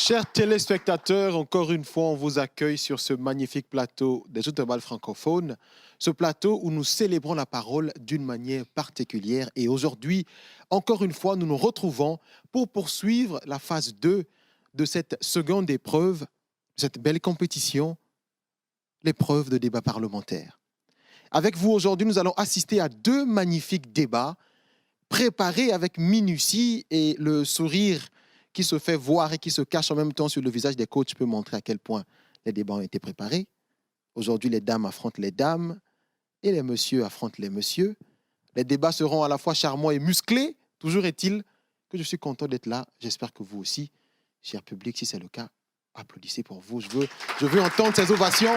Chers téléspectateurs, encore une fois, on vous accueille sur ce magnifique plateau des Outre-Balles francophones, ce plateau où nous célébrons la parole d'une manière particulière. Et aujourd'hui, encore une fois, nous nous retrouvons pour poursuivre la phase 2 de cette seconde épreuve, cette belle compétition, l'épreuve de débat parlementaire. Avec vous aujourd'hui, nous allons assister à deux magnifiques débats préparés avec minutie et le sourire qui se fait voir et qui se cache en même temps sur le visage des coachs peut montrer à quel point les débats ont été préparés. Aujourd'hui, les dames affrontent les dames et les messieurs affrontent les messieurs. Les débats seront à la fois charmants et musclés. Toujours est-il que je suis content d'être là. J'espère que vous aussi, cher public, si c'est le cas, applaudissez pour vous. Je veux entendre ces ovations.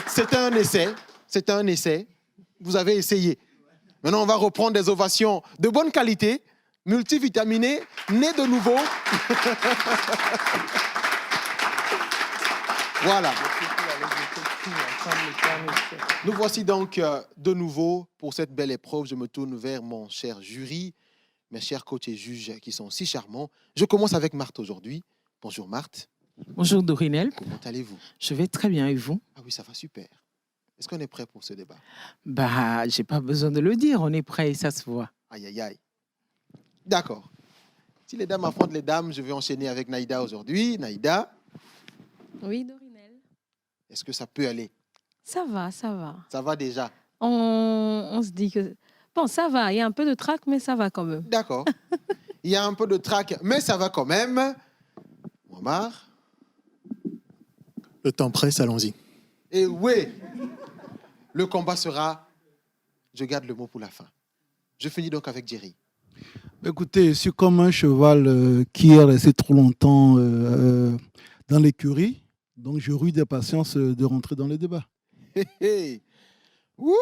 C'était un essai. C'était un essai. Vous avez essayé. Maintenant, on va reprendre des ovations de bonne qualité, multivitaminées, nées de nouveau. Voilà. Nous voici donc de nouveau pour cette belle épreuve. Je me tourne vers mon cher jury, mes chers coachs et juges qui sont si charmants. Je commence avec Marthe aujourd'hui. Bonjour Marthe. Bonjour Dorinel. Comment allez-vous? Je vais très bien et vous? Ah oui, ça va super. Est-ce qu'on est prêt pour ce débat? J'ai pas besoin de le dire, on est prêt et ça se voit. Aïe, aïe, aïe. D'accord. Si les dames affrontent les dames, je vais enchaîner avec Naïda aujourd'hui. Naïda. Oui, Dorinel. Est-ce que ça peut aller? Ça va, ça va. Ça va déjà? On se dit que... Bon, ça va, il y a un peu de trac, mais ça va quand même. D'accord. Il y a un peu de trac, mais ça va quand même. Mohamed. Le temps presse, allons-y. Et oui, le combat sera... Je garde le mot pour la fin. Je finis donc avec Jerry. Écoutez, je suis comme un cheval qui est resté trop longtemps dans l'écurie, donc je rude de patience de rentrer dans le débat. Ouh.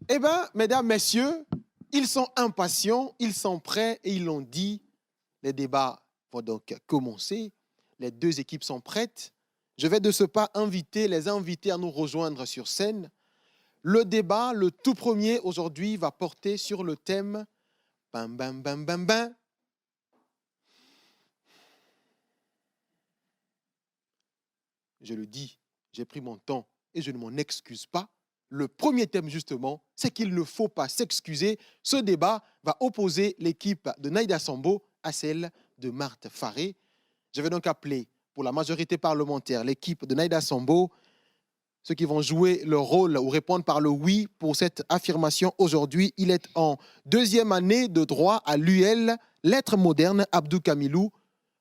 Eh bien, mesdames, messieurs, ils sont impatients, ils sont prêts et ils l'ont dit. Les débats vont donc commencer. Les deux équipes sont prêtes. Je vais de ce pas inviter les invités à nous rejoindre sur scène. Le débat, le tout premier aujourd'hui, va porter sur le thème bam bam bam bam bam. Je le dis, j'ai pris mon temps et je ne m'en excuse pas. Le premier thème, justement, c'est qu'il ne faut pas s'excuser. Ce débat va opposer l'équipe de Naïda Sambo à celle de Marthe Faré. Je vais donc appeler pour la majorité parlementaire l'équipe de Naïda Sambo, ceux qui vont jouer le rôle ou répondre par le oui pour cette affirmation aujourd'hui. Il est en deuxième année de droit à l'UL, lettres modernes, Abdou Kamilou,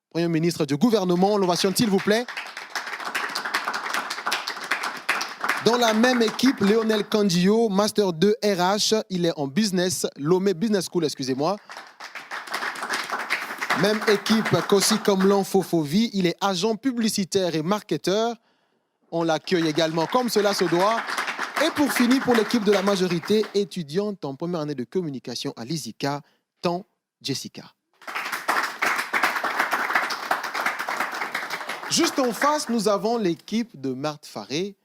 Premier ministre du gouvernement. L'ovation, s'il vous plaît. Dans la même équipe, Lionel Kandjo, Master 2 RH, il est en business, Lomé Business School, excusez-moi. Même équipe qu'aussi comme Fofovi, il est agent publicitaire et marketeur. On l'accueille également comme cela se doit. Et pour finir, pour l'équipe de la majorité, étudiante en première année de communication à l'ISICA, Tan Jessica. Juste en face, nous avons l'équipe de Marthe Faré,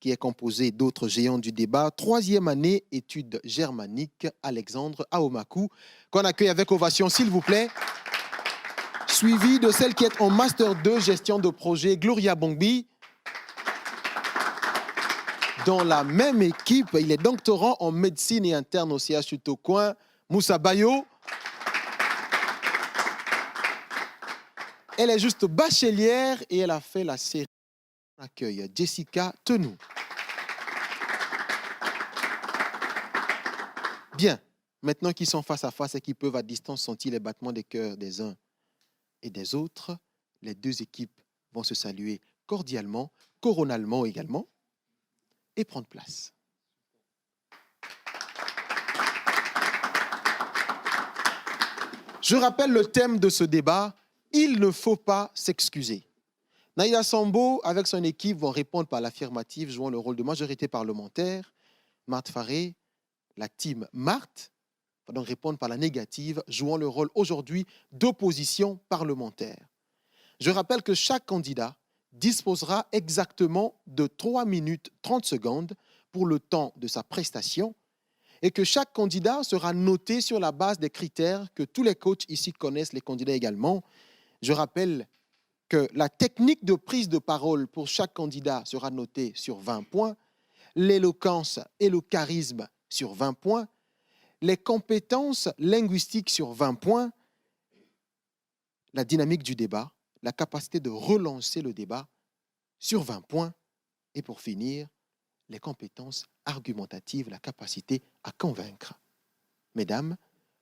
qui est composé d'autres géants du débat. Troisième année, études germaniques, Alexandre Aomakou, qu'on accueille avec ovation, s'il vous plaît. Suivi de celle qui est en Master 2, gestion de projet, Gloria Bongbi. Dans la même équipe, il est doctorant en médecine et interne au CHU Tokoin, Moussa Bayo. Elle est juste bachelière et elle a fait la série. On accueille Jessica Tenou. Bien, maintenant qu'ils sont face à face et qu'ils peuvent à distance sentir les battements des cœurs des uns et des autres, les deux équipes vont se saluer cordialement, coronalement également, et prendre place. Je rappelle le thème de ce débat, il ne faut pas s'excuser. Naïda Sambo, avec son équipe, vont répondre par l'affirmative, jouant le rôle de majorité parlementaire. Marthe Faré, la team Marthe, va donc répondre par la négative, jouant le rôle aujourd'hui d'opposition parlementaire. Je rappelle que chaque candidat disposera exactement de 3 minutes 30 secondes pour le temps de sa prestation. et que chaque candidat sera noté sur la base des critères que tous les coachs ici connaissent, les candidats également. Je rappelle que la technique de prise de parole pour chaque candidat sera notée sur 20 points, l'éloquence et le charisme sur 20 points, les compétences linguistiques sur 20 points, la dynamique du débat, la capacité de relancer le débat sur 20 points, et pour finir, les compétences argumentatives, la capacité à convaincre. Mesdames,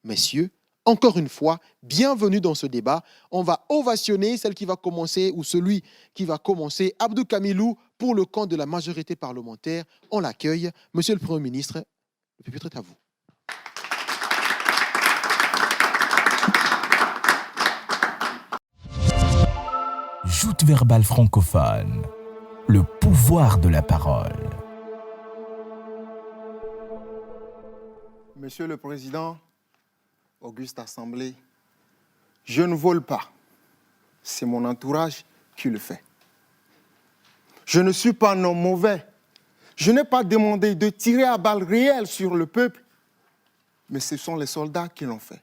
messieurs, encore une fois, bienvenue dans ce débat. On va ovationner celle qui va commencer ou celui qui va commencer. Abdou Kamilou, pour le camp de la majorité parlementaire, on l'accueille. Monsieur le Premier ministre, le pupitre est à vous. Joute verbale francophone, le pouvoir de la parole. Monsieur le Président, Auguste Assemblée, je ne vole pas. C'est mon entourage qui le fait. Je ne suis pas un homme mauvais. Je n'ai pas demandé de tirer à balles réelles sur le peuple, mais ce sont les soldats qui l'ont fait.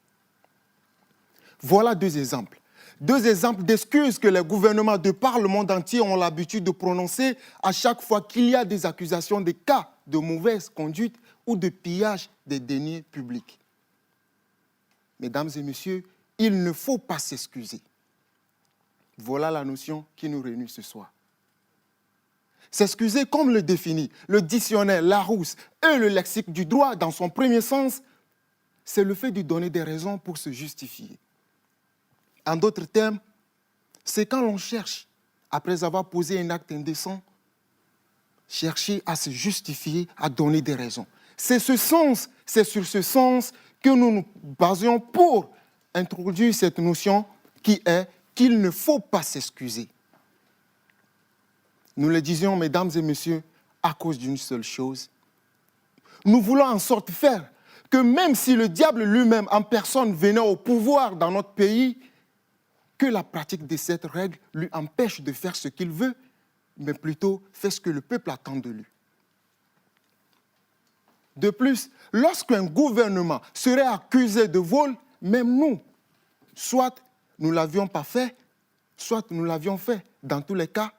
Voilà deux exemples. Deux exemples d'excuses que les gouvernements de par le monde entier ont l'habitude de prononcer à chaque fois qu'il y a des accusations de cas de mauvaise conduite ou de pillage des deniers publics. Mesdames et messieurs, il ne faut pas s'excuser. Voilà la notion qui nous réunit ce soir. S'excuser, comme le définit le dictionnaire Larousse et le lexique du droit dans son premier sens, c'est le fait de donner des raisons pour se justifier. En d'autres termes, c'est quand l'on cherche, après avoir posé un acte indécent, chercher à se justifier, à donner des raisons. C'est sur ce sens que nous nous basions pour introduire cette notion qui est qu'il ne faut pas s'excuser. Nous le disions, mesdames et messieurs, à cause d'une seule chose. Nous voulons en sorte faire que même si le diable lui-même en personne venait au pouvoir dans notre pays, que la pratique de cette règle lui empêche de faire ce qu'il veut, mais plutôt fait ce que le peuple attend de lui. De plus, lorsqu'un gouvernement serait accusé de vol, même nous, soit nous ne l'avions pas fait, soit nous l'avions fait. Dans tous les cas,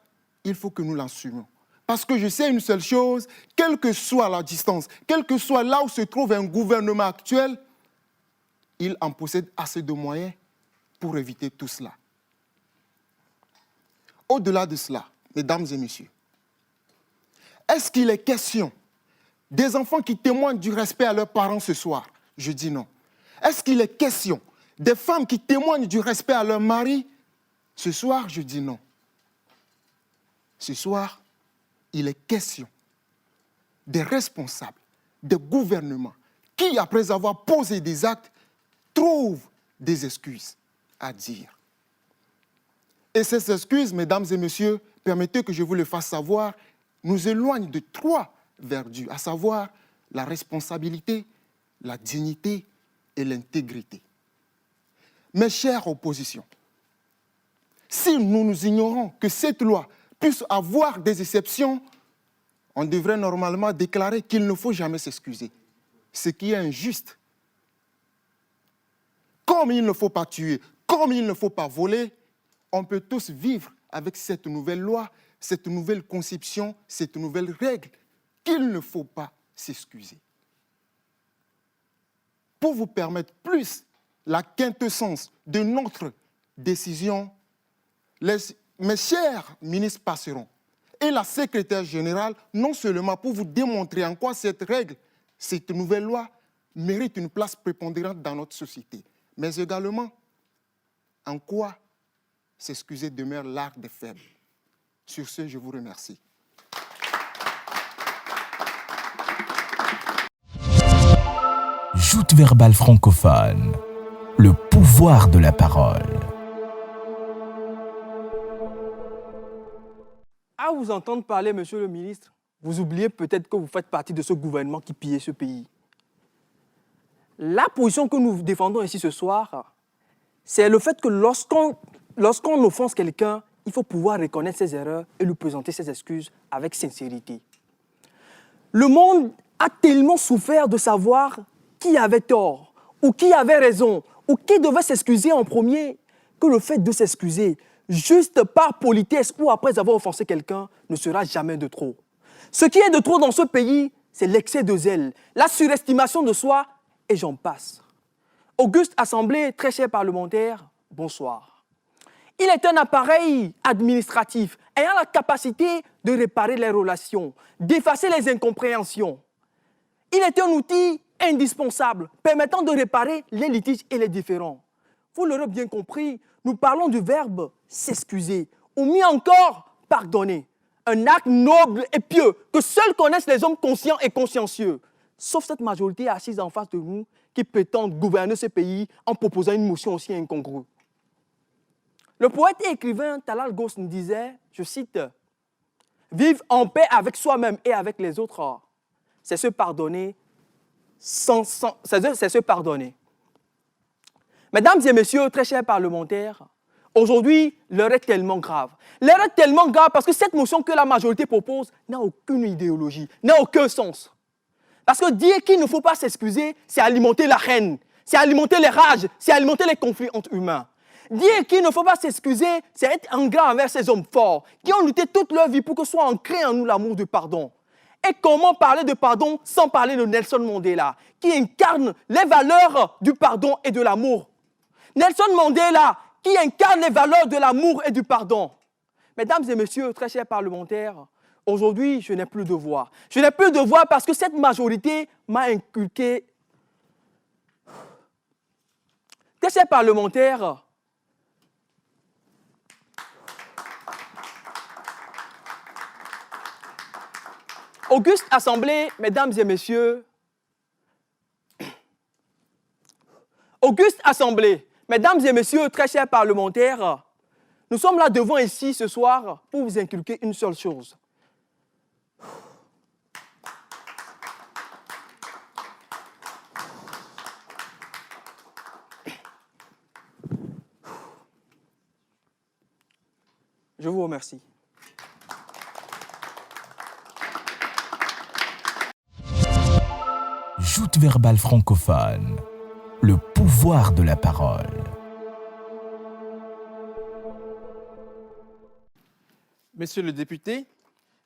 il faut que nous l'assumions. Parce que je sais une seule chose, quelle que soit la distance, quel que soit là où se trouve un gouvernement actuel, il en possède assez de moyens pour éviter tout cela. Au-delà de cela, mesdames et messieurs, est-ce qu'il est question des enfants qui témoignent du respect à leurs parents ce soir? Je dis non. Est-ce qu'il est question des femmes qui témoignent du respect à leur mari? Ce soir, je dis non. Ce soir, il est question des responsables, des gouvernements qui, après avoir posé des actes, trouvent des excuses à dire. Et ces excuses, mesdames et messieurs, permettez que je vous le fasse savoir, nous éloignent de trois vertus, à savoir la responsabilité, la dignité et l'intégrité. Mes chères oppositions, si nous ignorons que cette loi puisse avoir des exceptions, on devrait normalement déclarer qu'il ne faut jamais s'excuser, ce qui est injuste. Comme il ne faut pas tuer, comme il ne faut pas voler, on peut tous vivre avec cette nouvelle loi, cette nouvelle conception, cette nouvelle règle, qu'il ne faut pas s'excuser. Pour vous permettre plus la quintessence de notre décision, mes chers ministres passeront et la secrétaire générale, non seulement pour vous démontrer en quoi cette règle, cette nouvelle loi, mérite une place prépondérante dans notre société, mais également en quoi s'excuser demeure l'art des faibles. Sur ce, je vous remercie. Joute verbale francophone, le pouvoir de la parole. À vous entendre parler, monsieur le ministre, vous oubliez peut-être que vous faites partie de ce gouvernement qui pillait ce pays. La position que nous défendons ici ce soir, c'est le fait que lorsqu'on offense quelqu'un, il faut pouvoir reconnaître ses erreurs et lui présenter ses excuses avec sincérité. Le monde a tellement souffert de savoir qui avait tort, ou qui avait raison, ou qui devait s'excuser en premier, que le fait de s'excuser, juste par politesse ou après avoir offensé quelqu'un, ne sera jamais de trop. Ce qui est de trop dans ce pays, c'est l'excès de zèle, la surestimation de soi, et j'en passe. Auguste Assemblée, très cher parlementaire, bonsoir. Il est un appareil administratif ayant la capacité de réparer les relations, d'effacer les incompréhensions. Il est un outil indispensable permettant de réparer les litiges et les différends. Vous l'aurez bien compris, nous parlons du verbe s'excuser, ou mieux encore, pardonner. Un acte noble et pieux que seuls connaissent les hommes conscients et consciencieux. Sauf cette majorité assise en face de nous qui prétend gouverner ce pays en proposant une motion aussi incongrue. Le poète et écrivain Talal Ghosh nous disait, je cite, « Vivre en paix avec soi-même et avec les autres, c'est se pardonner c'est se pardonner. » Mesdames et messieurs, très chers parlementaires, aujourd'hui, l'heure est tellement grave. L'heure est tellement grave parce que cette motion que la majorité propose n'a aucune idéologie, n'a aucun sens. Parce que dire qu'il ne faut pas s'excuser, c'est alimenter la haine, c'est alimenter les rages, c'est alimenter les conflits entre humains. Dire qu'il ne faut pas s'excuser, c'est être ingrat envers ces hommes forts qui ont lutté toute leur vie pour que soit ancré en nous l'amour du pardon. Et comment parler de pardon sans parler de Nelson Mandela, qui incarne les valeurs du pardon et de l'amour. Nelson Mandela, qui incarne les valeurs de l'amour et du pardon. Mesdames et messieurs, très chers parlementaires, aujourd'hui, je n'ai plus de voix. Je n'ai plus de voix parce que cette majorité m'a inculqué. Très chers parlementaires, Auguste Assemblée, mesdames et messieurs, Auguste Assemblée, mesdames et messieurs, très chers parlementaires, nous sommes là devant ici ce soir pour vous inculquer une seule chose. Je vous remercie. Joute verbale francophone, le pouvoir de la parole. Monsieur le député,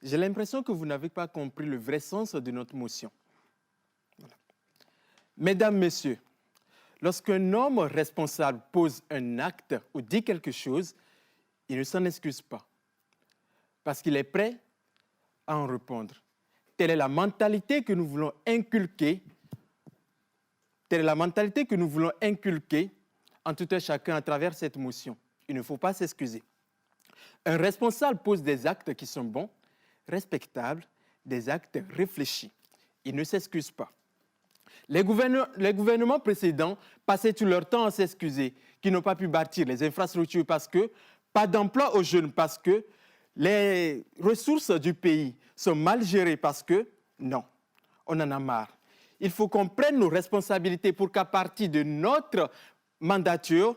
j'ai l'impression que vous n'avez pas compris le vrai sens de notre motion. Voilà. Mesdames, Messieurs, lorsqu'un homme responsable pose un acte ou dit quelque chose, il ne s'en excuse pas parce qu'il est prêt à en répondre. Telle est la mentalité que nous voulons inculquer. Telle est la mentalité que nous voulons inculquer en tout un chacun à travers cette motion. Il ne faut pas s'excuser. Un responsable pose des actes qui sont bons, respectables, des actes réfléchis. Il ne s'excuse pas. Les gouvernements précédents passaient tout leur temps à s'excuser, qui n'ont pas pu bâtir les infrastructures parce que, pas d'emploi aux jeunes parce que, les ressources du pays sont mal gérées parce que, non, on en a marre. Il faut qu'on prenne nos responsabilités pour qu'à partir de notre mandature,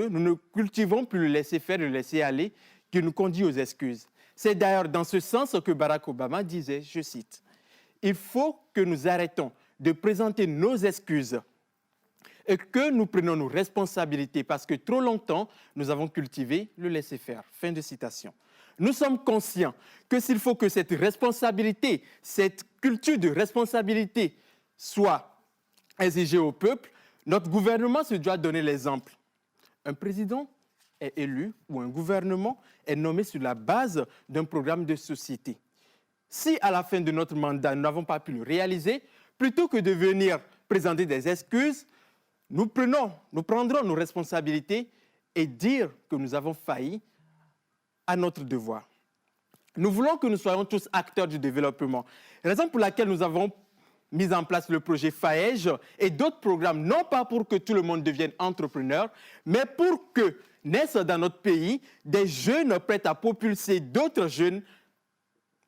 nous ne cultivons plus le laisser-faire, le laisser-aller qui nous conduit aux excuses. C'est d'ailleurs dans ce sens que Barack Obama disait, je cite, « Il faut que nous arrêtons de présenter nos excuses et que nous prenions nos responsabilités parce que trop longtemps, nous avons cultivé le laisser-faire. » Fin de citation. Nous sommes conscients que s'il faut que cette responsabilité, cette culture de responsabilité soit exigée au peuple, notre gouvernement se doit donner l'exemple. Un président est élu ou un gouvernement est nommé sur la base d'un programme de société. Si à la fin de notre mandat, nous n'avons pas pu le réaliser, plutôt que de venir présenter des excuses, nous prendrons nos responsabilités et dire que nous avons failli à notre devoir. Nous voulons que nous soyons tous acteurs du développement, raison pour laquelle nous avons mis en place le projet FAEJ et d'autres programmes, non pas pour que tout le monde devienne entrepreneur, mais pour que naissent dans notre pays des jeunes prêts à propulser d'autres jeunes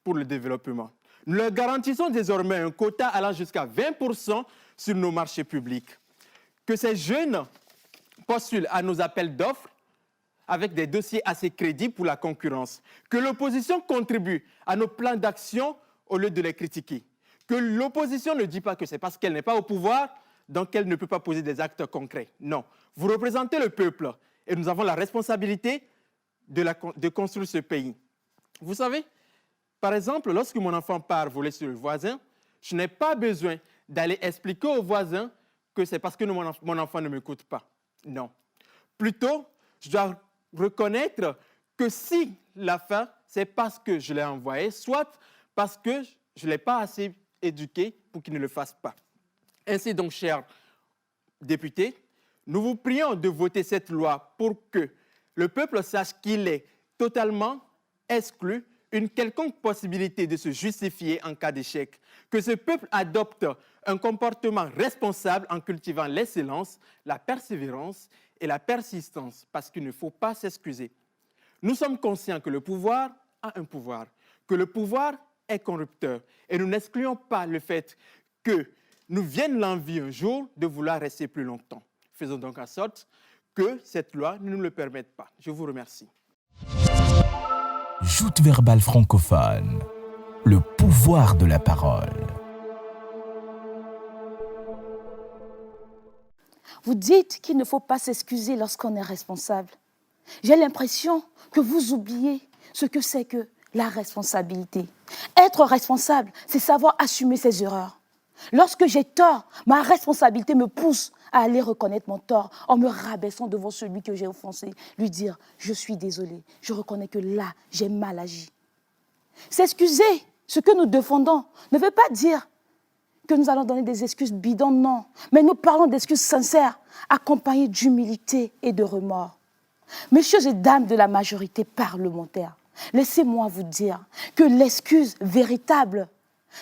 pour le développement. Nous leur garantissons désormais un quota allant jusqu'à 20% sur nos marchés publics. Que ces jeunes postulent à nos appels d'offres avec des dossiers assez crédibles pour la concurrence. Que l'opposition contribue à nos plans d'action au lieu de les critiquer. Que l'opposition ne dit pas que c'est parce qu'elle n'est pas au pouvoir, donc elle ne peut pas poser des actes concrets. Non, vous représentez le peuple et nous avons la responsabilité de construire ce pays. Vous savez, par exemple, lorsque mon enfant part voler sur le voisin, je n'ai pas besoin d'aller expliquer au voisin que c'est parce que mon enfant ne m'écoute pas. Non. Plutôt, je dois reconnaître que si l'a fait, c'est parce que je l'ai envoyé, soit parce que je ne l'ai pas assez éduqué pour qu'il ne le fasse pas. Ainsi donc, chers députés, nous vous prions de voter cette loi pour que le peuple sache qu'il est totalement exclu une quelconque possibilité de se justifier en cas d'échec, que ce peuple adopte un comportement responsable en cultivant l'excellence, la persévérance et la persistance, parce qu'il ne faut pas s'excuser. Nous sommes conscients que le pouvoir a un pouvoir, que le pouvoir est corrupteur, et nous n'excluons pas le fait que nous vienne l'envie un jour de vouloir rester plus longtemps. Faisons donc en sorte que cette loi ne nous le permette pas. Je vous remercie. Joute verbale francophone, le pouvoir de la parole. Vous dites qu'il ne faut pas s'excuser lorsqu'on est responsable. J'ai l'impression que vous oubliez ce que c'est que la responsabilité. Être responsable, c'est savoir assumer ses erreurs. Lorsque j'ai tort, ma responsabilité me pousse à aller reconnaître mon tort en me rabaissant devant celui que j'ai offensé, lui dire « je suis désolé, je reconnais que là, j'ai mal agi ». S'excuser, ce que nous défendons, ne veut pas dire que nous allons donner des excuses bidons, non. Mais nous parlons d'excuses sincères, accompagnées d'humilité et de remords. Messieurs et dames de la majorité parlementaire, laissez-moi vous dire que l'excuse véritable,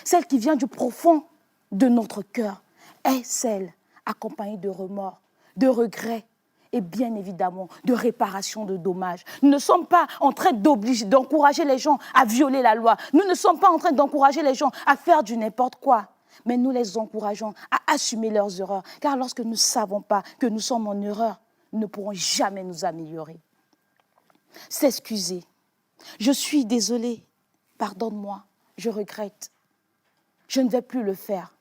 celle qui vient du profond de notre cœur, est celle accompagnée de remords, de regrets et bien évidemment de réparation de dommages. Nous ne sommes pas en train d'encourager les gens à violer la loi. Nous ne sommes pas en train d'encourager les gens à faire du n'importe quoi. Mais nous les encourageons à assumer leurs erreurs. Car lorsque nous ne savons pas que nous sommes en erreur, nous ne pourrons jamais nous améliorer. S'excuser. Je suis désolée. Pardonne-moi. Je regrette. Je ne vais plus le faire.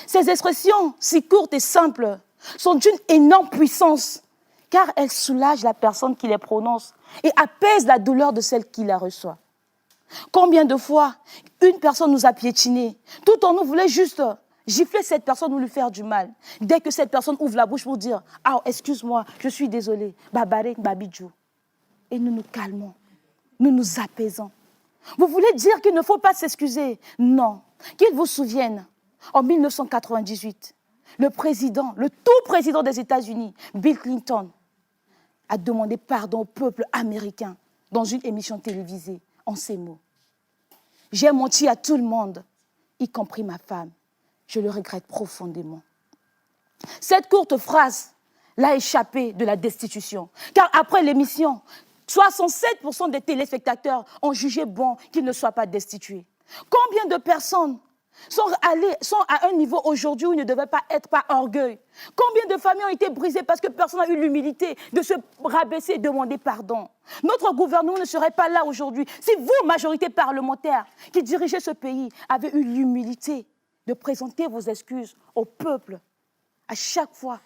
Ces expressions si courtes et simples sont d'une énorme puissance car elles soulagent la personne qui les prononce et apaisent la douleur de celle qui la reçoit. Combien de fois une personne nous a piétinés, tout en nous voulait juste gifler cette personne ou lui faire du mal. Dès que cette personne ouvre la bouche pour dire « Ah, excuse-moi, je suis désolé, babare, babidjou ». Et nous nous calmons, nous nous apaisons. Vous voulez dire qu'il ne faut pas s'excuser? Non. Qu'il vous souvienne, en 1998, le tout président des États-Unis, Bill Clinton, a demandé pardon au peuple américain dans une émission télévisée en ces mots. « J'ai menti à tout le monde, y compris ma femme. Je le regrette profondément. » Cette courte phrase l'a échappé de la destitution. Car après l'émission, 67% des téléspectateurs ont jugé bon qu'il ne soit pas destitué. Combien de personnes sont à un niveau aujourd'hui où ils ne devaient pas être par orgueil? Combien de familles ont été brisées parce que personne n'a eu l'humilité de se rabaisser et demander pardon? Notre gouvernement ne serait pas là aujourd'hui si vous, majorité parlementaire, qui dirigez ce pays, avez eu l'humilité de présenter vos excuses au peuple à chaque fois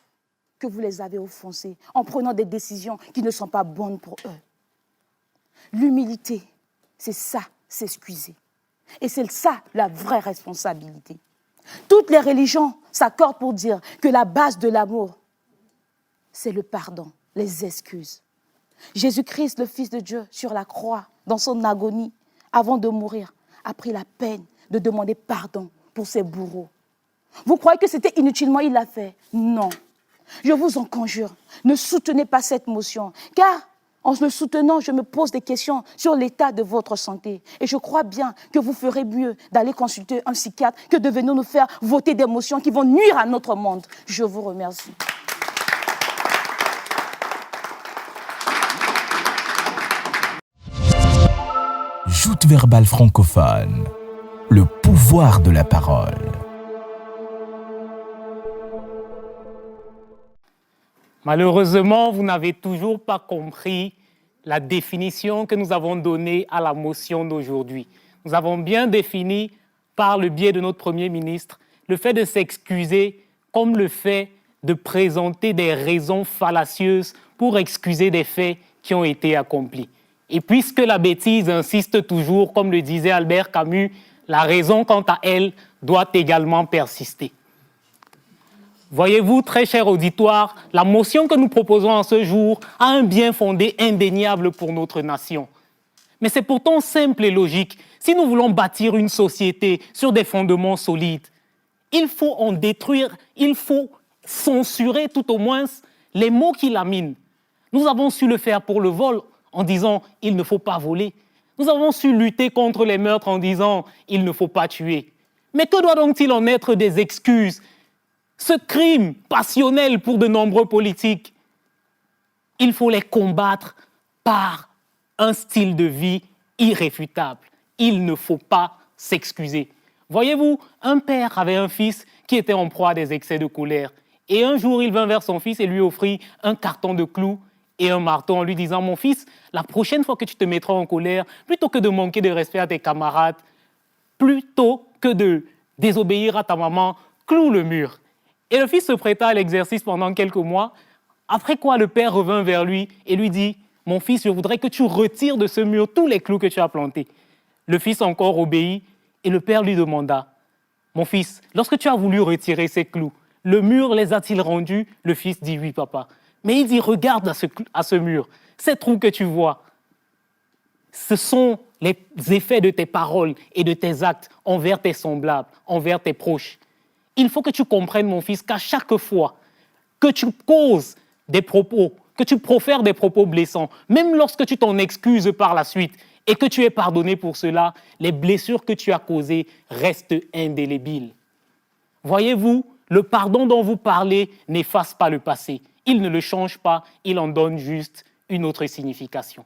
que vous les avez offensés, en prenant des décisions qui ne sont pas bonnes pour eux. L'humilité, c'est ça, s'excuser. Et c'est ça, la vraie responsabilité. Toutes les religions s'accordent pour dire que la base de l'amour, c'est le pardon, les excuses. Jésus-Christ, le Fils de Dieu, sur la croix, dans son agonie, avant de mourir, a pris la peine de demander pardon pour ses bourreaux. Vous croyez que c'était inutilement, il l'a fait? Non. Je vous en conjure, ne soutenez pas cette motion, car en le soutenant, je me pose des questions sur l'état de votre santé. Et je crois bien que vous ferez mieux d'aller consulter un psychiatre que de venir nous faire voter des motions qui vont nuire à notre monde. Je vous remercie. Joute verbale francophone, le pouvoir de la parole. Malheureusement, vous n'avez toujours pas compris la définition que nous avons donnée à la motion d'aujourd'hui. Nous avons bien défini par le biais de notre Premier ministre, le fait de s'excuser comme le fait de présenter des raisons fallacieuses pour excuser des faits qui ont été accomplis. Et puisque la bêtise insiste toujours, comme le disait Albert Camus, la raison, quant à elle, doit également persister. Voyez-vous, très cher auditoire, la motion que nous proposons en ce jour a un bien fondé indéniable pour notre nation. Mais c'est pourtant simple et logique. Si nous voulons bâtir une société sur des fondements solides, il faut en détruire, il faut censurer tout au moins les mots qui laminent. Nous avons su le faire pour le vol en disant « il ne faut pas voler ». Nous avons su lutter contre les meurtres en disant « il ne faut pas tuer ». Mais que doit donc-il en être des excuses? Ce crime passionnel pour de nombreux politiques, il faut les combattre par un style de vie irréfutable. Il ne faut pas s'excuser. Voyez-vous, un père avait un fils qui était en proie à des excès de colère. Et un jour, il vint vers son fils et lui offrit un carton de clous et un marteau en lui disant « Mon fils, la prochaine fois que tu te mettras en colère, plutôt que de manquer de respect à tes camarades, plutôt que de désobéir à ta maman, cloue le mur. » Et le fils se prêta à l'exercice pendant quelques mois, après quoi le père revint vers lui et lui dit « Mon fils, je voudrais que tu retires de ce mur tous les clous que tu as plantés. » Le fils encore obéit et le père lui demanda « Mon fils, lorsque tu as voulu retirer ces clous, le mur les a-t-il rendus ?» Le fils dit « Oui, papa. » Mais il dit « Regarde à ce mur, ces trous que tu vois, ce sont les effets de tes paroles et de tes actes envers tes semblables, envers tes proches. Il faut que tu comprennes, mon fils, qu'à chaque fois que tu causes des propos, que tu profères des propos blessants, même lorsque tu t'en excuses par la suite et que tu es pardonné pour cela, les blessures que tu as causées restent indélébiles. Voyez-vous, le pardon dont vous parlez n'efface pas le passé. Il ne le change pas, il en donne juste une autre signification.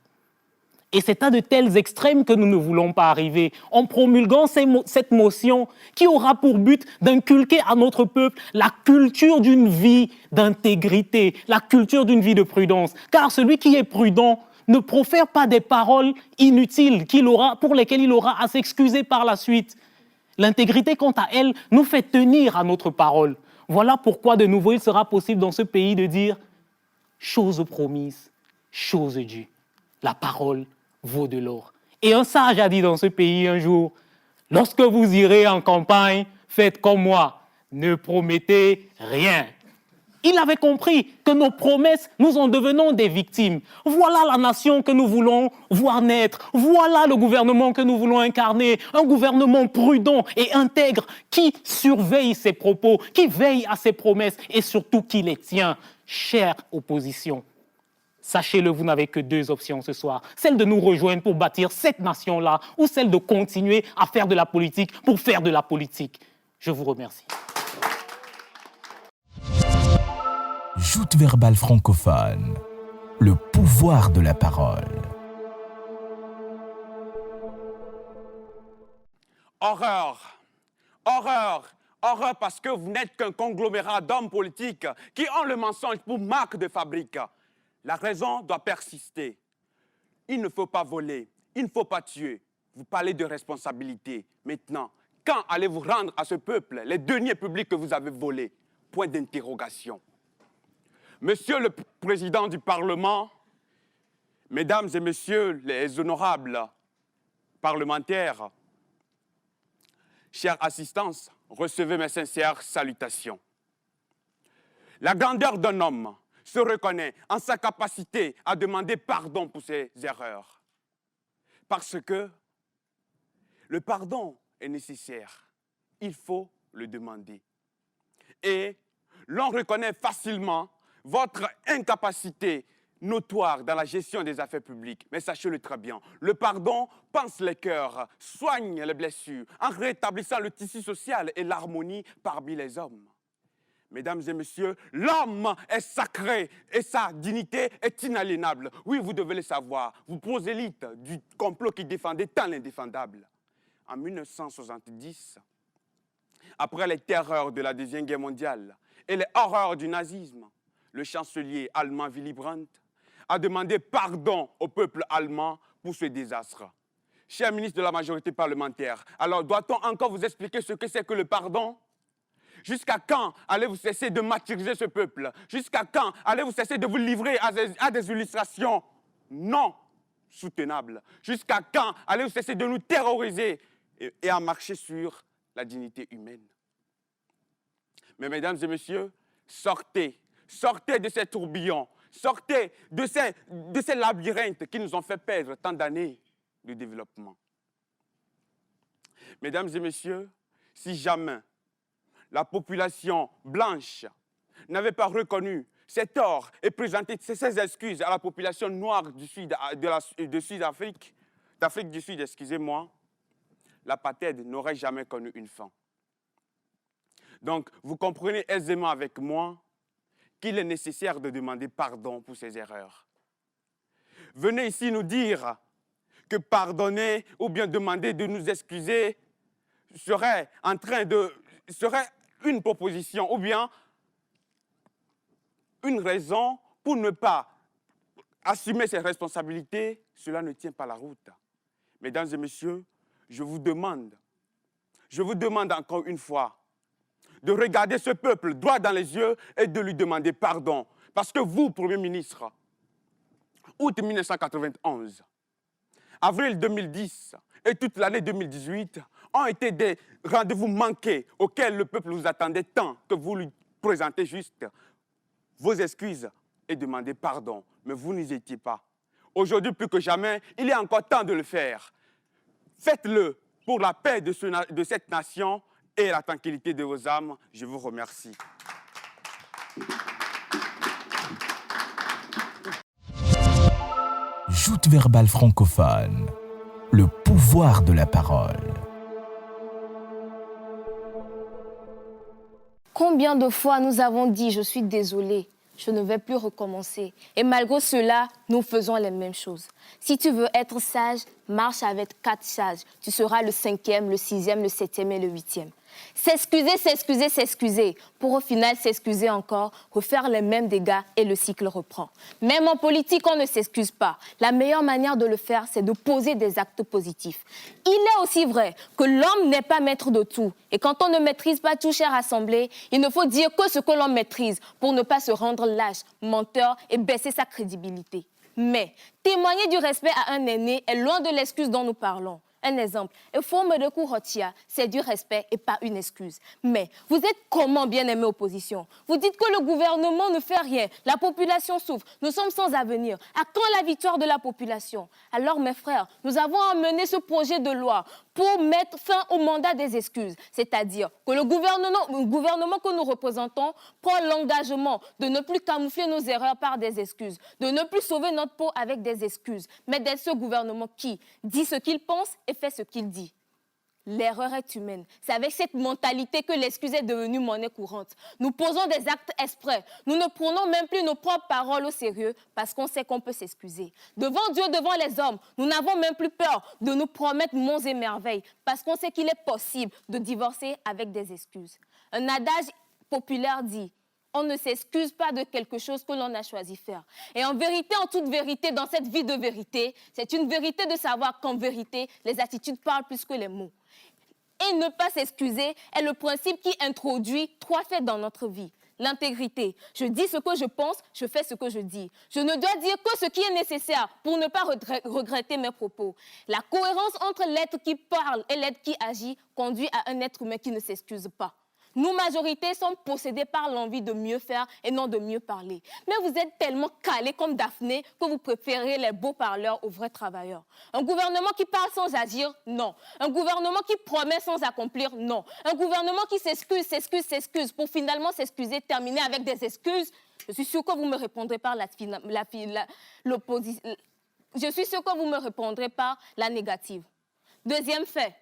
Et c'est à de tels extrêmes que nous ne voulons pas arriver en promulguant cette motion qui aura pour but d'inculquer à notre peuple la culture d'une vie d'intégrité, la culture d'une vie de prudence. Car celui qui est prudent ne profère pas des paroles inutiles pour lesquelles il aura à s'excuser par la suite. L'intégrité, quant à elle, nous fait tenir à notre parole. Voilà pourquoi de nouveau il sera possible dans ce pays de dire « chose promise, chose due ». La parole vaut de l'or. Et un sage a dit dans ce pays un jour, lorsque vous irez en campagne, faites comme moi, ne promettez rien. Il avait compris que nos promesses, nous en devenons des victimes. Voilà la nation que nous voulons voir naître. Voilà le gouvernement que nous voulons incarner. Un gouvernement prudent et intègre qui surveille ses propos, qui veille à ses promesses et surtout qui les tient. Chère opposition, sachez-le, vous n'avez que deux options ce soir. Celle de nous rejoindre pour bâtir cette nation-là ou celle de continuer à faire de la politique pour faire de la politique. Je vous remercie. Joute verbale francophone, le pouvoir de la parole. Horreur, horreur, horreur parce que vous n'êtes qu'un conglomérat d'hommes politiques qui ont le mensonge pour marque de fabrique. La raison doit persister. Il ne faut pas voler, il ne faut pas tuer. Vous parlez de responsabilité. Maintenant, quand allez-vous rendre à ce peuple les deniers publics que vous avez volés? Point d'interrogation. Monsieur le Président du Parlement, Mesdames et Messieurs les honorables parlementaires, chère assistance, recevez mes sincères salutations. La grandeur d'un homme se reconnaît en sa capacité à demander pardon pour ses erreurs. Parce que le pardon est nécessaire. Il faut le demander. Et l'on reconnaît facilement votre incapacité notoire dans la gestion des affaires publiques. Mais sachez-le très bien, le pardon panse les cœurs, soigne les blessures, en rétablissant le tissu social et l'harmonie parmi les hommes. Mesdames et messieurs, l'homme est sacré et sa dignité est inaliénable. Oui, vous devez le savoir, vous prosélytes du complot qui défendait tant l'indéfendable. En 1970, après les terreurs de la Deuxième Guerre mondiale et les horreurs du nazisme, le chancelier allemand Willy Brandt a demandé pardon au peuple allemand pour ce désastre. cher ministre de la majorité parlementaire, alors doit-on encore vous expliquer ce que c'est que le pardon? Jusqu'à quand allez-vous cesser de martyriser ce peuple? Jusqu'à quand allez-vous cesser de vous livrer à des illustrations non soutenables? Jusqu'à quand allez-vous cesser de nous terroriser et à marcher sur la dignité humaine? Mais mesdames et messieurs, sortez de ces tourbillons, sortez de ces labyrinthes qui nous ont fait perdre tant d'années de développement. Mesdames et messieurs, si jamais la population blanche n'avait pas reconnu ces torts et présenté ses excuses à la population noire du Sud, d'Afrique du Sud, excusez-moi, l'apartheid n'aurait jamais connu une fin. Donc, vous comprenez aisément avec moi qu'il est nécessaire de demander pardon pour ses erreurs. Venez ici nous dire que pardonner ou bien demander de nous excuser serait une proposition ou bien une raison pour ne pas assumer ses responsabilités, cela ne tient pas la route. Mesdames et messieurs, je vous demande encore une fois de regarder ce peuple droit dans les yeux et de lui demander pardon. Parce que vous, Premier ministre, août 1991, avril 2010 et toute l'année 2018 ont été des rendez-vous manqués auxquels le peuple vous attendait tant que vous lui présentez juste vos excuses et demandez pardon. Mais vous n'y étiez pas. Aujourd'hui, plus que jamais, il est encore temps de le faire. Faites-le pour la paix de cette nation et la tranquillité de vos âmes. Je vous remercie. Joute verbale francophone, le pouvoir de la parole. Combien de fois nous avons dit « je suis désolé ». Je ne vais plus recommencer. Et malgré cela, nous faisons les mêmes choses. Si tu veux être sage, marche avec 4 sages. Tu seras le 5e, le 6e, le 7e et le 8e. S'excuser, s'excuser, s'excuser. Pour au final s'excuser encore, refaire les mêmes dégâts et le cycle reprend. Même en politique, on ne s'excuse pas. La meilleure manière de le faire, c'est de poser des actes positifs. Il est aussi vrai que l'homme n'est pas maître de tout. Et quand on ne maîtrise pas tout, chère assemblée, il ne faut dire que ce que l'on maîtrise pour ne pas se rendre lâche, menteur et baisser sa crédibilité. Mais témoigner du respect à un aîné est loin de l'excuse dont nous parlons. Un exemple, c'est du respect et pas une excuse. Mais vous êtes comment bien aimé opposition? Vous dites que le gouvernement ne fait rien, la population souffre, nous sommes sans avenir. À quand la victoire de la population? Alors mes frères, nous avons amené ce projet de loi pour mettre fin au mandat des excuses. C'est-à-dire que le gouvernement que nous représentons prend l'engagement de ne plus camoufler nos erreurs par des excuses, de ne plus sauver notre peau avec des excuses, mais d'être ce gouvernement qui dit ce qu'il pense et fait ce qu'il dit. L'erreur est humaine. C'est avec cette mentalité que l'excuse est devenue monnaie courante. Nous posons des actes exprès. Nous ne prenons même plus nos propres paroles au sérieux parce qu'on sait qu'on peut s'excuser. Devant Dieu, devant les hommes, nous n'avons même plus peur de nous promettre monts et merveilles parce qu'on sait qu'il est possible de divorcer avec des excuses. Un adage populaire dit: on ne s'excuse pas de quelque chose que l'on a choisi faire. Et en vérité, en toute vérité, dans cette vie de vérité, c'est une vérité de savoir qu'en vérité, les attitudes parlent plus que les mots. Et ne pas s'excuser est le principe qui introduit 3 faits dans notre vie. L'intégrité. Je dis ce que je pense, je fais ce que je dis. Je ne dois dire que ce qui est nécessaire pour ne pas regretter mes propos. La cohérence entre l'être qui parle et l'être qui agit conduit à un être humain qui ne s'excuse pas. Nous, majorité, sommes possédés par l'envie de mieux faire et non de mieux parler. Mais vous êtes tellement calés comme Daphné que vous préférez les beaux parleurs aux vrais travailleurs. Un gouvernement qui parle sans agir, non. Un gouvernement qui promet sans accomplir, non. Un gouvernement qui s'excuse pour finalement s'excuser, terminer avec des excuses. Je suis sûre que vous me répondrez par l'opposition. Je suis sûre que vous me répondrez par la négative. Deuxième fait,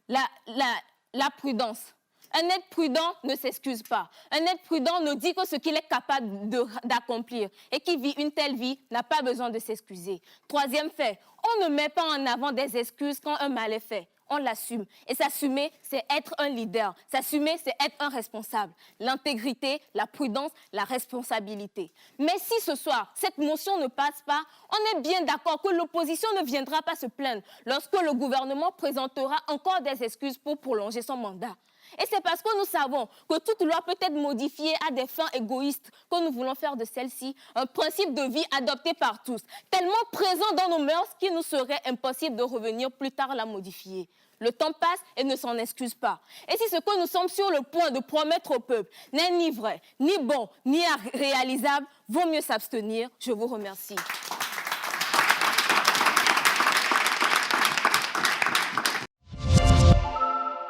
la prudence. Un être prudent ne s'excuse pas. Un être prudent ne dit que ce qu'il est capable d'accomplir et qui vit une telle vie n'a pas besoin de s'excuser. Troisième fait, on ne met pas en avant des excuses quand un mal est fait. on l'assume. Et s'assumer, c'est être un leader. S'assumer, c'est être un responsable. L'intégrité, la prudence, la responsabilité. Mais si ce soir, cette motion ne passe pas, on est bien d'accord que l'opposition ne viendra pas se plaindre lorsque le gouvernement présentera encore des excuses pour prolonger son mandat. Et c'est parce que nous savons que toute loi peut être modifiée à des fins égoïstes que nous voulons faire de celle-ci un principe de vie adopté par tous, tellement présent dans nos mœurs qu'il nous serait impossible de revenir plus tard la modifier. Le temps passe et ne s'en excuse pas. Et si ce que nous sommes sur le point de promettre au peuple n'est ni vrai, ni bon, ni réalisable, vaut mieux s'abstenir. Je vous remercie.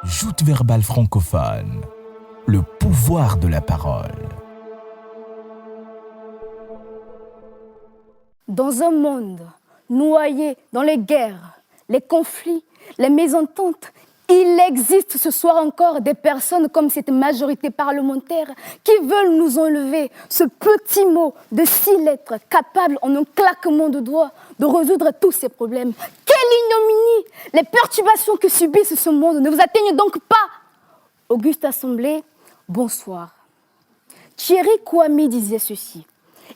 Joute verbale francophone, le pouvoir de la parole. Dans un monde noyé dans les guerres, les conflits, les mésententes, il existe ce soir encore des personnes comme cette majorité parlementaire qui veulent nous enlever ce petit mot de 6 lettres capable en un claquement de doigts de résoudre tous ces problèmes. Quelle ignominie! Les perturbations que subissent ce monde ne vous atteignent donc pas. Auguste Assemblée, bonsoir. Thierry Kouami disait ceci: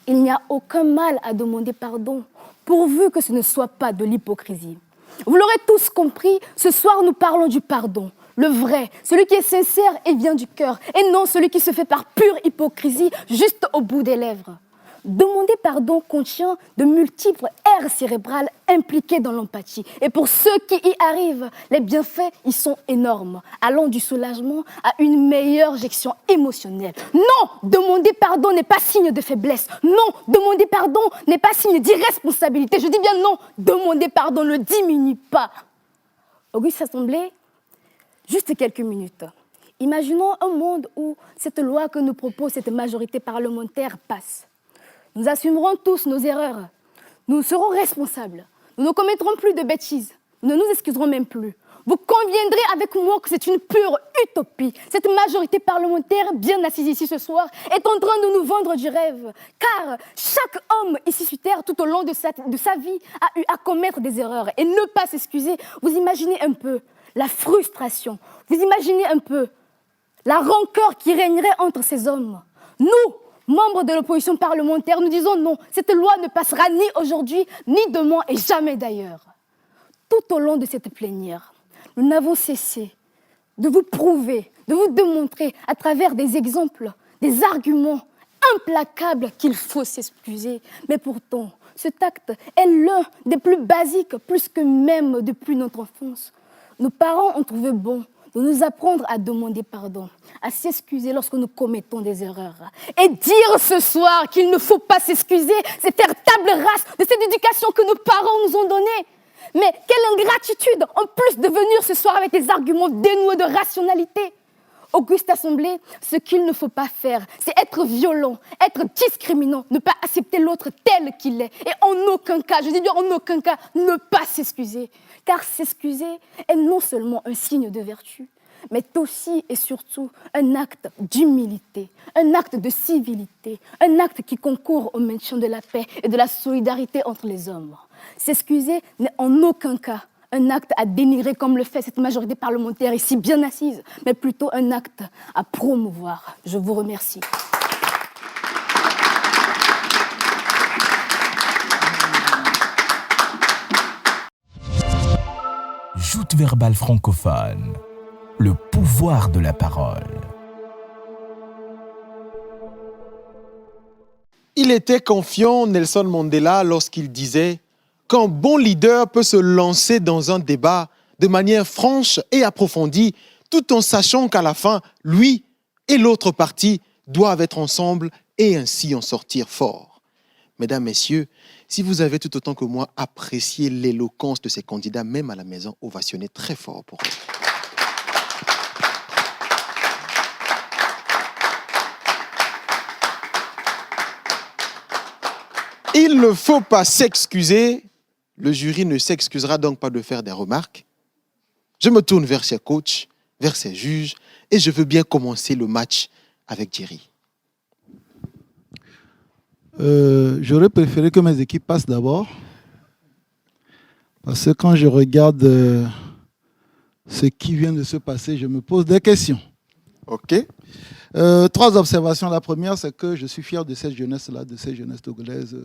il n'y a aucun mal à demander pardon, pourvu que ce ne soit pas de l'hypocrisie. Vous l'aurez tous compris, ce soir nous parlons du pardon. Le vrai, celui qui est sincère et vient du cœur, et non celui qui se fait par pure hypocrisie, juste au bout des lèvres. Demander pardon contient de multiples aires cérébrales impliquées dans l'empathie. Et pour ceux qui y arrivent, les bienfaits y sont énormes, allant du soulagement à une meilleure gestion émotionnelle. Non, demander pardon n'est pas signe de faiblesse. Non, demander pardon n'est pas signe d'irresponsabilité. Je dis bien non, demander pardon ne diminue pas. Auguste Assemblée, juste quelques minutes. Imaginons un monde où cette loi que nous propose cette majorité parlementaire passe. Nous assumerons tous nos erreurs. Nous serons responsables. Nous ne commettrons plus de bêtises. Nous ne nous excuserons même plus. Vous conviendrez avec moi que c'est une pure utopie. Cette majorité parlementaire, bien assise ici ce soir, est en train de nous vendre du rêve. Car chaque homme ici sur Terre, tout au long de sa vie, a eu à commettre des erreurs et ne pas s'excuser. Vous imaginez un peu la frustration. Vous imaginez un peu la rancœur qui régnerait entre ces hommes. Nous, membres de l'opposition parlementaire, nous disons non, cette loi ne passera ni aujourd'hui, ni demain et jamais d'ailleurs. Tout au long de cette plénière, nous n'avons cessé de vous prouver, de vous démontrer à travers des exemples, des arguments implacables qu'il faut s'excuser. Mais pourtant, cet acte est l'un des plus basiques, plus que même depuis notre enfance. Nos parents ont trouvé bon de nous apprendre à demander pardon, à s'excuser lorsque nous commettons des erreurs. Et dire ce soir qu'il ne faut pas s'excuser, c'est faire table rase de cette éducation que nos parents nous ont donnée. Mais quelle ingratitude, en plus de venir ce soir avec des arguments dénués de rationalité. Auguste Assemblée, ce qu'il ne faut pas faire, c'est être violent, être discriminant, ne pas accepter l'autre tel qu'il est. Et en aucun cas, je dis bien en aucun cas, ne pas s'excuser. Car s'excuser est non seulement un signe de vertu, mais aussi et surtout un acte d'humilité, un acte de civilité, un acte qui concourt au maintien de la paix et de la solidarité entre les hommes. S'excuser n'est en aucun cas un acte à dénigrer comme le fait cette majorité parlementaire ici bien assise, mais plutôt un acte à promouvoir. Je vous remercie. Joute verbale francophone, le pouvoir de la parole. Il était confiant, Nelson Mandela, lorsqu'il disait qu'un bon leader peut se lancer dans un débat de manière franche et approfondie, tout en sachant qu'à la fin, lui et l'autre partie doivent être ensemble et ainsi en sortir fort. Mesdames, Messieurs, si vous avez tout autant que moi apprécié l'éloquence de ces candidats, même à la maison, ovationnez très fort pour eux. Il ne faut pas s'excuser. Le jury ne s'excusera donc pas de faire des remarques. Je me tourne vers ses coachs, vers ses juges, et je veux bien commencer le match avec Thierry. J'aurais préféré que mes équipes passent d'abord. Parce que quand je regarde ce qui vient de se passer, je me pose des questions. OK. 3 observations. La première, c'est que je suis fier de cette jeunesse-là, de cette jeunesse togolaise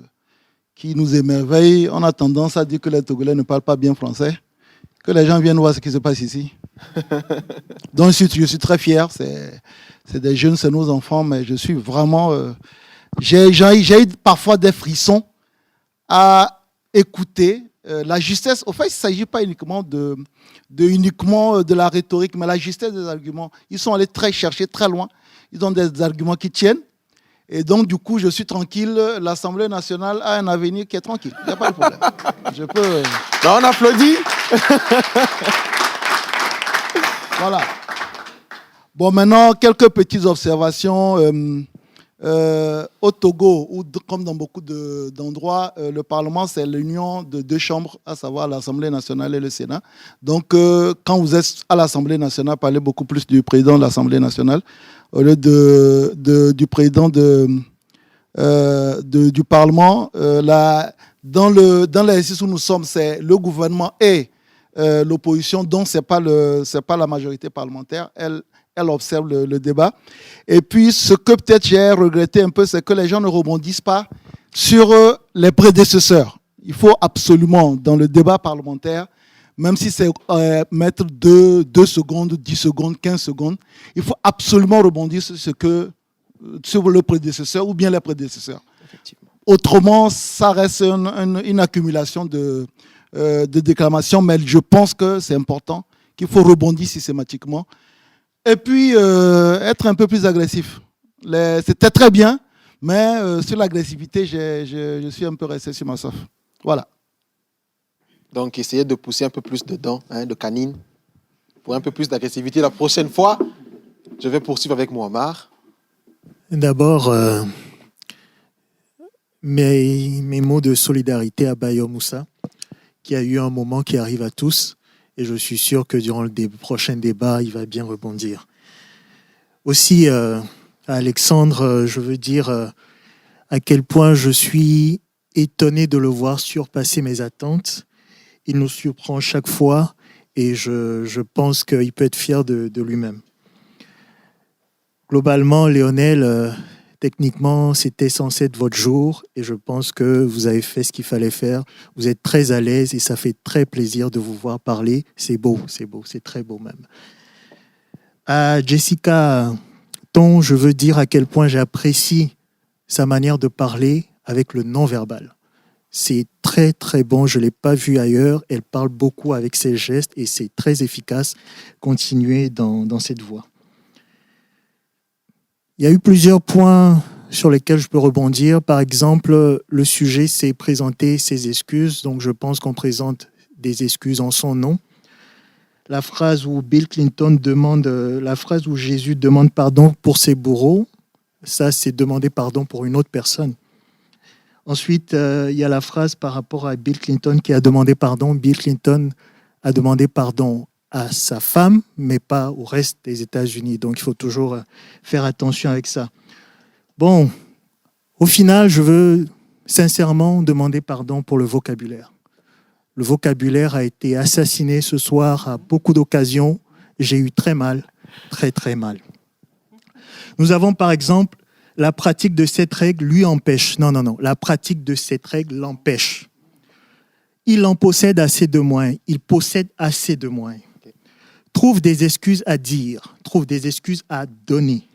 qui nous émerveille. On a tendance à dire que les Togolais ne parlent pas bien français, que les gens viennent voir ce qui se passe ici. Donc, je suis très fier. C'est des jeunes, c'est nos enfants, mais je suis vraiment... j'ai eu parfois des frissons à écouter la justesse. Au fait, il ne s'agit pas uniquement de la rhétorique, mais la justesse des arguments. Ils sont allés très chercher, très loin. Ils ont des arguments qui tiennent. Et donc, du coup, je suis tranquille. L'Assemblée nationale a un avenir qui est tranquille. Il n'y a pas de problème. Je peux... Ben, on applaudit. Voilà. Bon, maintenant, quelques petites observations. Au Togo, ou comme dans beaucoup d'endroits, le Parlement, c'est l'union de 2 chambres, à savoir l'Assemblée nationale et le Sénat. Donc, quand vous êtes à l'Assemblée nationale, parlez beaucoup plus du président de l'Assemblée nationale au lieu du président du Parlement. Dans l'exercice où nous sommes, c'est le gouvernement et l'opposition, donc ce n'est pas la majorité parlementaire. Elle observe le débat. Et puis, ce que peut-être j'ai regretté un peu, c'est que les gens ne rebondissent pas sur les prédécesseurs. Il faut absolument, dans le débat parlementaire, même si c'est mettre 2 secondes, 10 secondes, 15 secondes, il faut absolument rebondir sur le prédécesseur ou bien les prédécesseurs. Autrement, ça reste une accumulation de déclamations, mais je pense que c'est important qu'il faut rebondir systématiquement. Et puis, être un peu plus agressif. C'était très bien, mais sur l'agressivité, je suis un peu resté sur ma soif. Voilà. Donc, essayez de pousser un peu plus de dents, de canines, pour un peu plus d'agressivité. La prochaine fois, je vais poursuivre avec Mouammar. D'abord, mes mots de solidarité à Bayo Moussa, qui a eu un moment qui arrive à tous. Et je suis sûr que durant le prochain débat, il va bien rebondir. Aussi, à Alexandre, je veux dire à quel point je suis étonné de le voir surpasser mes attentes. Il nous surprend chaque fois et je pense qu'il peut être fier de lui-même. Globalement, Lionel, techniquement, c'était censé être votre jour et je pense que vous avez fait ce qu'il fallait faire. Vous êtes très à l'aise et ça fait très plaisir de vous voir parler. C'est beau, c'est très beau même. À Jessica Ton, je veux dire à quel point j'apprécie sa manière de parler avec le non-verbal. C'est très, très bon. Je ne l'ai pas vu ailleurs. Elle parle beaucoup avec ses gestes et c'est très efficace. Continuez dans cette voie. Il y a eu plusieurs points sur lesquels je peux rebondir. Par exemple, le sujet, c'est présenter ses excuses. Donc, je pense qu'on présente des excuses en son nom. La phrase où Bill Clinton la phrase où Jésus demande pardon pour ses bourreaux, ça, c'est demander pardon pour une autre personne. Ensuite, il y a la phrase par rapport à Bill Clinton qui a demandé pardon. Bill Clinton a demandé pardon à sa femme, mais pas au reste des États-Unis. Donc, il faut toujours faire attention avec ça. Bon, au final, je veux sincèrement demander pardon pour le vocabulaire. Le vocabulaire a été assassiné ce soir à beaucoup d'occasions. J'ai eu très mal, très, très mal. Nous avons, par exemple, la pratique de cette règle lui empêche. Non. La pratique de cette règle l'empêche. Il en possède assez de moins. Il possède assez de moins. Trouve des excuses à dire. Trouve des excuses à donner.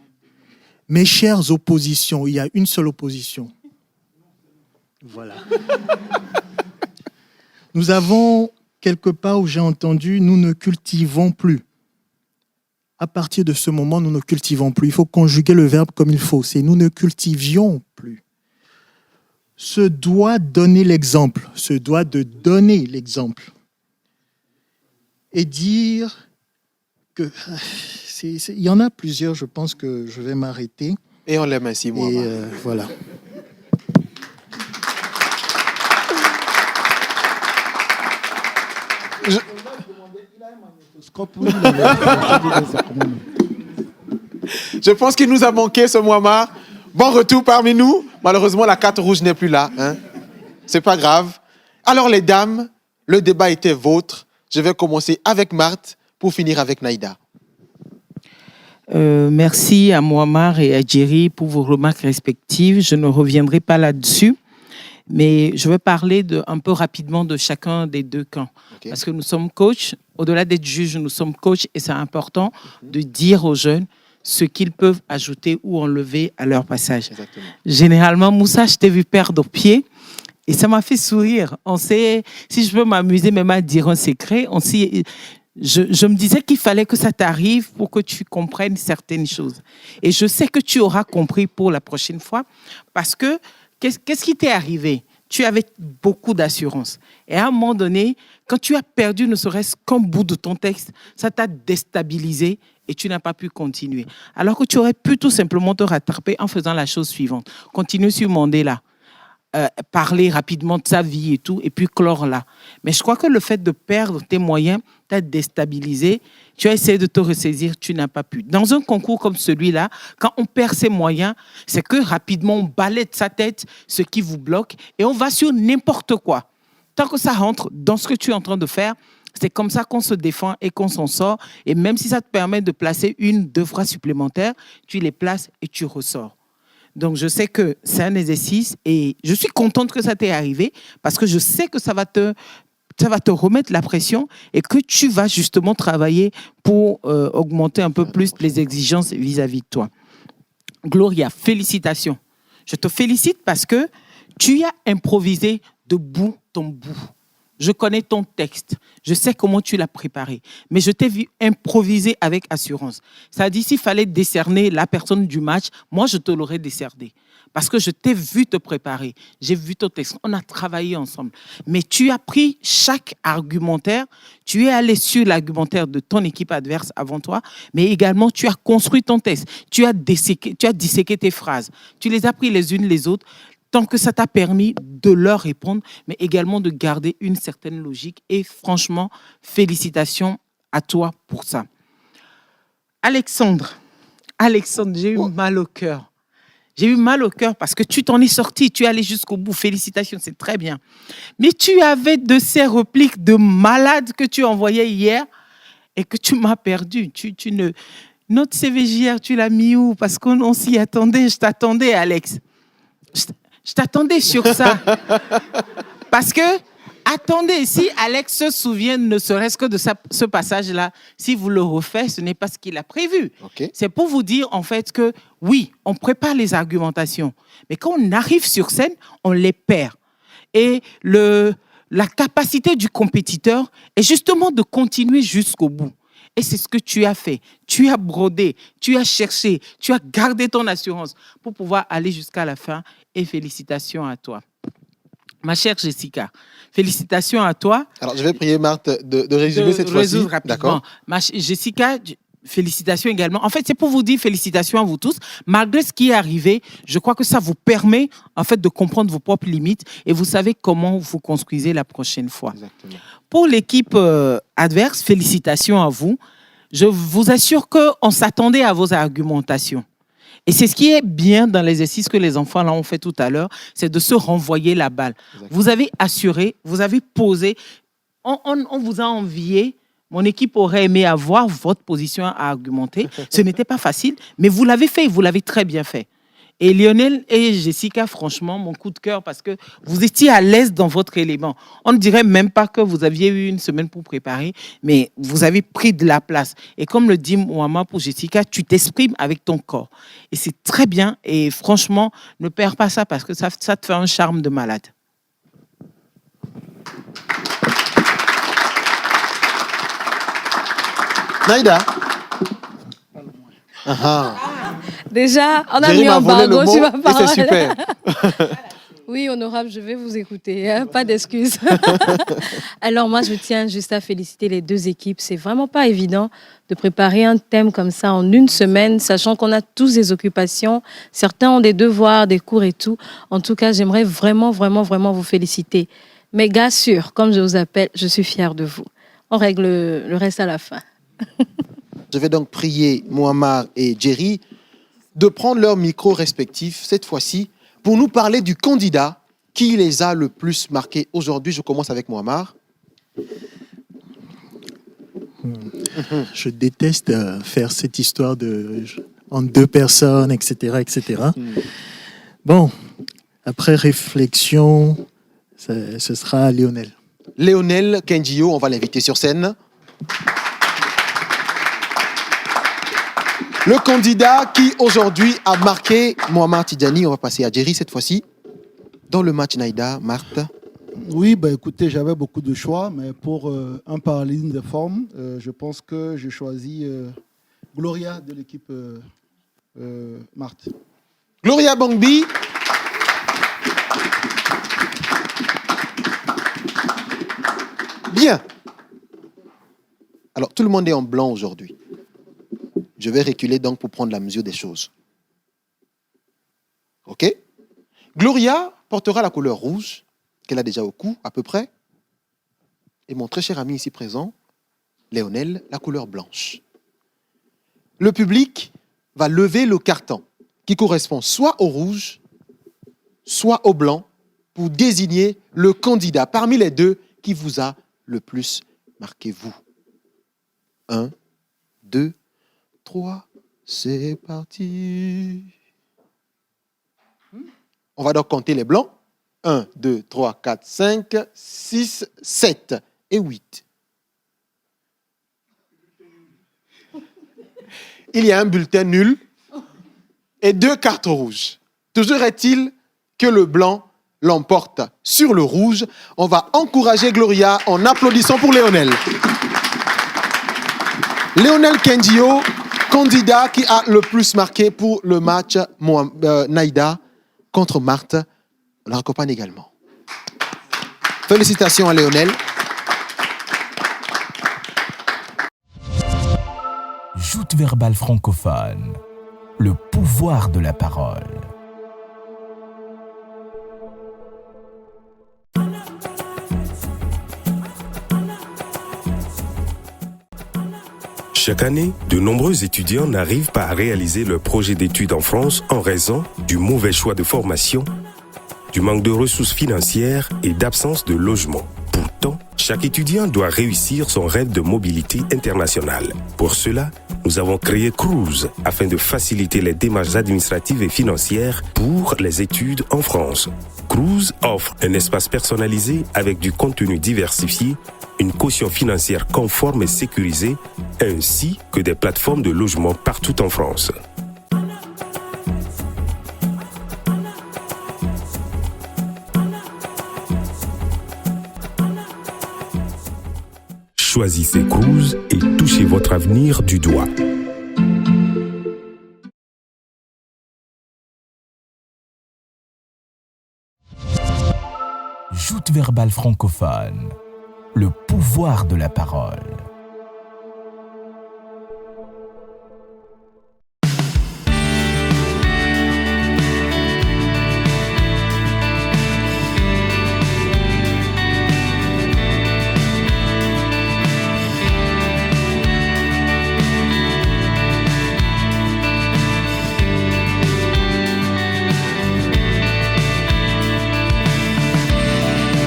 Mes chères oppositions, il y a une seule opposition. Voilà. Nous avons quelque part où j'ai entendu, nous ne cultivons plus. À partir de ce moment, nous ne cultivons plus. Il faut conjuguer le verbe comme il faut. C'est nous ne cultivions plus. Se doit donner l'exemple. Se doit de donner l'exemple. Et dire que... il y en a plusieurs, je pense que je vais m'arrêter. Et on l'aime ainsi, moi. Et voilà. Je pense qu'il nous a manqué ce Mouammar. Bon retour parmi nous. Malheureusement, la carte rouge n'est plus là. C'est pas grave. Alors les dames, le débat était vôtre. Je vais commencer avec Marthe Pour finir avec Naïda. Merci à Mouammar et à Jerry pour vos remarques respectives. Je ne reviendrai pas là-dessus, mais je vais parler un peu rapidement de chacun des deux camps. Okay. Parce que nous sommes coachs, au-delà d'être juges, nous sommes coachs et c'est important de dire aux jeunes ce qu'ils peuvent ajouter ou enlever à leur passage. Exactement. Généralement, Moussa, je t'ai vu perdre pied et ça m'a fait sourire. On sait, si je peux m'amuser même à dire un secret, je me disais qu'il fallait que ça t'arrive pour que tu comprennes certaines choses. Et je sais que tu auras compris pour la prochaine fois parce que qu'est-ce qui t'est arrivé? Tu avais beaucoup d'assurance. Et à un moment donné, quand tu as perdu ne serait-ce qu'un bout de ton texte, ça t'a déstabilisé et tu n'as pas pu continuer. Alors que tu aurais pu tout simplement te rattraper en faisant la chose suivante. Continue sur Mandela. Parler rapidement de sa vie et tout, et puis clore là. Mais je crois que le fait de perdre tes moyens t'a déstabilisé. Tu as essayé de te ressaisir, tu n'as pas pu. Dans un concours comme celui-là, quand on perd ses moyens, c'est que rapidement on balaie de sa tête ce qui vous bloque et on va sur n'importe quoi. Tant que ça rentre dans ce que tu es en train de faire, c'est comme ça qu'on se défend et qu'on s'en sort. Et même si ça te permet de placer 1-2 phrases supplémentaires, tu les places et tu ressors. Donc, je sais que c'est un exercice et je suis contente que ça t'ait arrivé parce que je sais que ça va te remettre la pression et que tu vas justement travailler pour augmenter un peu plus les exigences vis-à-vis de toi. Gloria, félicitations. Je te félicite parce que tu as improvisé de bout en bout. Je connais ton texte, je sais comment tu l'as préparé, mais je t'ai vu improviser avec assurance. Ça dit, s'il fallait décerner la personne du match, moi, je te l'aurais décerné. Parce que je t'ai vu te préparer, j'ai vu ton texte, on a travaillé ensemble. Mais tu as pris chaque argumentaire, tu es allé sur l'argumentaire de ton équipe adverse avant toi, mais également tu as construit ton texte, tu as disséqué tes phrases, tu les as pris les unes les autres, tant que ça t'a permis de leur répondre, mais également de garder une certaine logique. Et franchement, félicitations à toi pour ça. Alexandre, j'ai eu mal au cœur. J'ai eu mal au cœur parce que tu t'en es sorti, tu es allé jusqu'au bout. Félicitations, c'est très bien. Mais tu avais de ces répliques de malade que tu envoyais hier et que tu m'as perdu. Notre CVJR, tu l'as mis où? Parce qu'on s'y attendait. Je t'attendais, Alex. Je t'attendais sur ça. Parce que, attendez, si Alex se souvient ne serait-ce que de ce passage-là, si vous le refaites, ce n'est pas ce qu'il a prévu. Okay. C'est pour vous dire, en fait, que oui, on prépare les argumentations. Mais quand on arrive sur scène, on les perd. Et la capacité du compétiteur est justement de continuer jusqu'au bout. Et c'est ce que tu as fait. Tu as brodé, tu as cherché, tu as gardé ton assurance pour pouvoir aller jusqu'à la fin. Et félicitations à toi. Ma chère Jessica, félicitations à toi. Alors, je vais prier Marthe de résumer cette fois-ci. D'accord. Jessica, félicitations également. En fait, c'est pour vous dire félicitations à vous tous. Malgré ce qui est arrivé, je crois que ça vous permet en fait de comprendre vos propres limites et vous savez comment vous construisez la prochaine fois. Exactement. Pour l'équipe adverse, félicitations à vous. Je vous assure qu'on s'attendait à vos argumentations. Et c'est ce qui est bien dans l'exercice que les enfants là ont fait tout à l'heure, c'est de se renvoyer la balle. Exactement. Vous avez assuré, vous avez posé, on vous a envié. Mon équipe aurait aimé avoir votre position à argumenter. Ce n'était pas facile, mais vous l'avez fait, vous l'avez très bien fait. Et Lionel et Jessica, franchement, mon coup de cœur, parce que vous étiez à l'aise dans votre élément. On ne dirait même pas que vous aviez eu une semaine pour préparer, mais vous avez pris de la place. Et comme le dit Mouammar pour Jessica, tu t'exprimes avec ton corps. Et c'est très bien. Et franchement, ne perds pas ça, parce que ça te fait un charme de malade. Naïda. Déjà, on a Jerry mis un embargo sur ma parole. Et c'est super. Oui, honorable, je vais vous écouter, hein, pas d'excuses. Alors moi, je tiens juste à féliciter les deux équipes. C'est vraiment pas évident de préparer un thème comme ça en une semaine, sachant qu'on a tous des occupations. Certains ont des devoirs, des cours et tout. En tout cas, j'aimerais vraiment vous féliciter. Mais gars sûrs, comme je vous appelle, je suis fière de vous. On règle le reste à la fin. Je vais donc prier Mouammar et Jerry de prendre leurs micros respectifs, cette fois-ci, pour nous parler du candidat qui les a le plus marqués aujourd'hui. Je commence avec Mouammar. Je déteste faire cette histoire en 2 personnes, etc. etc. Bon, après réflexion, ce sera Lionel. Lionel Kendio, on va l'inviter sur scène. Le candidat qui aujourd'hui a marqué Mohamed Tidjani, on va passer à Jerry cette fois-ci, dans le match Naïda, Marthe. Oui, écoutez, j'avais beaucoup de choix, mais pour un parallélisme de forme, je pense que j'ai choisi Gloria de l'équipe Marthe. Gloria Bangbi. Bien. Alors, tout le monde est en blanc aujourd'hui. Je vais reculer donc pour prendre la mesure des choses. OK? Gloria portera la couleur rouge, qu'elle a déjà au cou, à peu près. Et mon très cher ami ici présent, Lionel, la couleur blanche. Le public va lever le carton qui correspond soit au rouge, soit au blanc, pour désigner le candidat parmi les deux qui vous a le plus marqué, vous. 1, 2, 3, c'est parti. On va donc compter les blancs. 1, 2, 3, 4, 5, 6, 7 et 8. Il y a un bulletin nul et 2 cartes rouges. Toujours est-il que le blanc l'emporte sur le rouge. On va encourager Gloria en applaudissant pour Lionel. Lionel Kendio, candidat qui a le plus marqué pour le match Naïda contre Marthe. On la raccompagne également. Félicitations à Lionel. Joute verbale francophone. Le pouvoir de la parole. Chaque année, de nombreux étudiants n'arrivent pas à réaliser leur projet d'études en France en raison du mauvais choix de formation, du manque de ressources financières et d'absence de logement. Pourtant, chaque étudiant doit réussir son rêve de mobilité internationale. Pour cela, nous avons créé Cruise afin de faciliter les démarches administratives et financières pour les études en France. Cruise offre un espace personnalisé avec du contenu diversifié, une caution financière conforme et sécurisée, ainsi que des plateformes de logement partout en France. Choisissez Cruise et touchez votre avenir du doigt. Joute verbale francophone. Le pouvoir de la parole.